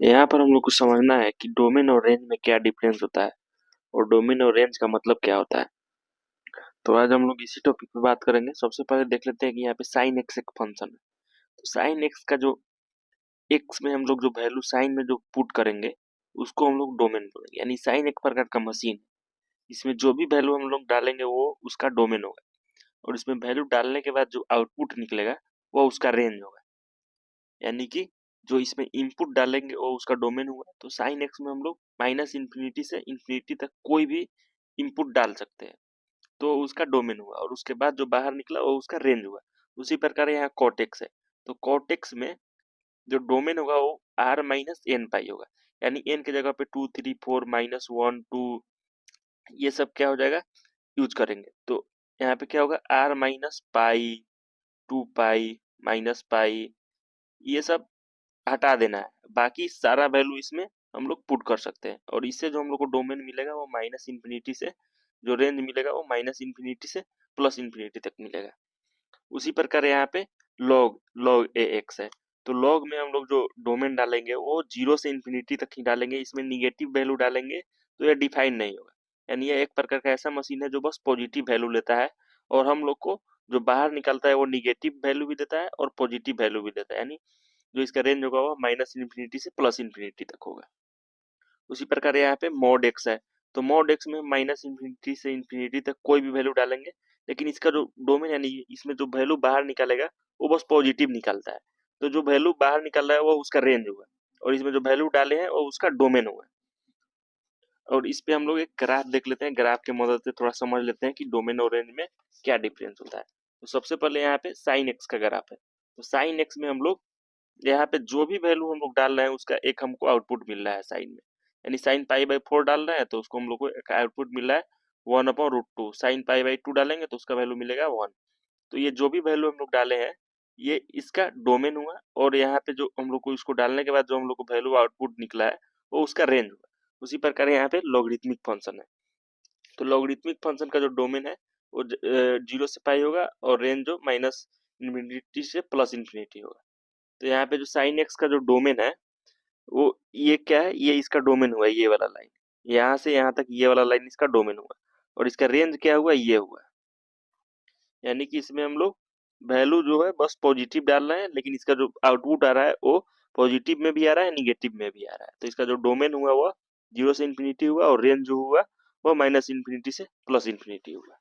यहाँ पर हम लोग को समझना है कि डोमेन और रेंज में क्या डिफरेंस होता है और डोमेन और रेंज का मतलब क्या होता है। तो आज हम लोग इसी टॉपिक पे बात करेंगे। सबसे पहले देख लेते हैं कि यहाँ पे साइन एक्स एक फंक्शन है। तो साइन एक्स का जो एक्स में हम लोग जो वैल्यू साइन में जो पुट करेंगे उसको हम लोग डोमेन बोलेंगे। यानी साइन एक प्रकार का मशीन, इसमें जो भी वैल्यू हम लोग डालेंगे वो उसका डोमेन होगा और इसमें वैल्यू डालने के बाद जो आउटपुट निकलेगा वो उसका रेंज होगा। यानी कि जो इसमें इनपुट डालेंगे वो उसका डोमेन हुआ। तो साइन एक्स में हम लोग माइनस इन्फिनिटी से इन्फिनिटी तक कोई भी इनपुट डाल सकते हैं, तो उसका डोमेन हुआ और उसके बाद जो बाहर निकला वो उसका रेंज हुआ। उसी प्रकार यहाँ कॉटेक्स है। तो कॉटेक्स में जो डोमेन होगा वो आर माइनस एन पाई होगा। यानी एन की जगह पे 2 3 4 -1 2 ये सब क्या हो जाएगा यूज करेंगे। तो यहाँ पे क्या होगा आर माइनस पाई 2 पाई -पाई ये सब हटा देना है। बाकी सारा वैल्यू इसमें हम लोग पुट कर सकते हैं और इससे जो हम लोग को डोमेन मिलेगा वो माइनस इन्फिनिटी से जो रेंज मिलेगा वो माइनस इन्फिनिटी से प्लस इन्फिनिटी तक मिलेगा। उसी प्रकार यहाँ पे लॉग लॉग ए एक्स है। तो लॉग में हम लोग जो डोमेन डालेंगे वो 0 से इन्फिनिटी तक ही डालेंगे। इसमें निगेटिव वैल्यू डालेंगे तो यह डिफाइन नहीं होगा। यानी यह एक प्रकार का ऐसा मशीन है जो बस पॉजिटिव वैल्यू लेता है और हम लोग को जो बाहर निकलता है वो निगेटिव वैल्यू भी देता है और पॉजिटिव वैल्यू भी देता है। यानी जो इसका रेंज होगा वो माइनस इन्फिनिटी से प्लस इन्फिनिटी तक होगा। उसी प्रकार यहाँ पे मॉड एक्स है। तो मॉड एक्स में माइनस इन्फिनिटी से इन्फिनिटी तक कोई भी वैल्यू डालेंगे, लेकिन इसका जो डोमेन यानी इसमें जो वैल्यू बाहर निकालेगा वो बस पॉजिटिव निकलता है। तो जो वैल्यू बाहर निकल रहा है वो उसका रेंज हुआ और इसमें जो वैल्यू डाले हैं वो उसका डोमेन हुआ। और इस पे हम लोग एक ग्राफ देख लेते हैं। ग्राफ की मदद से थोड़ा समझ लेते हैं कि डोमेन और रेंज में क्या डिफरेंस होता है। तो सबसे पहले यहाँ पे साइन एक्स का ग्राफ है। तो साइन एक्स में हम लोग यहाँ पे जो भी वैल्यू हम लोग डाल रहे हैं उसका एक हमको आउटपुट मिल रहा है साइन में। यानी साइन पाई बाई 4 डाल रहे हैं तो उसको हम लोग को एक आउटपुट मिल रहा है 1/√2। साइन पाई बाई 2 डालेंगे तो उसका वैल्यू मिलेगा 1। तो ये जो भी वैल्यू हम लोग डाले हैं ये इसका डोमेन हुआ और यहाँ पे जो हम लोग को इसको डालने के बाद जो हम लोग को वैल्यू आउटपुट निकला है वो उसका रेंज हुआ। उसी प्रकार यहाँ पे लॉगरिथमिक फंक्शन है। तो लॉगरिथमिक फंक्शन का जो डोमेन है वो 0 से पाई होगा और रेंज जो माइनस इन्फिनिटी से प्लस इन्फिनिटी होगा। तो यहाँ पे जो साइन एक्स का जो डोमेन है वो ये क्या है, ये इसका डोमेन हुआ ये वाला लाइन। यहाँ से यहाँ तक ये वाला लाइन इसका डोमेन हुआ और इसका रेंज क्या हुआ ये हुआ। यानी कि इसमें हम लोग वैल्यू जो है बस पॉजिटिव डाल रहे हैं, लेकिन इसका जो आउटपुट आ रहा है वो पॉजिटिव में भी आ रहा है निगेटिव में भी आ रहा है। तो इसका जो डोमेन हुआ वो 0 से इन्फिनिटी हुआ और रेंज जो हुआ वो माइनस इन्फिनिटी से प्लस इन्फिनिटी हुआ।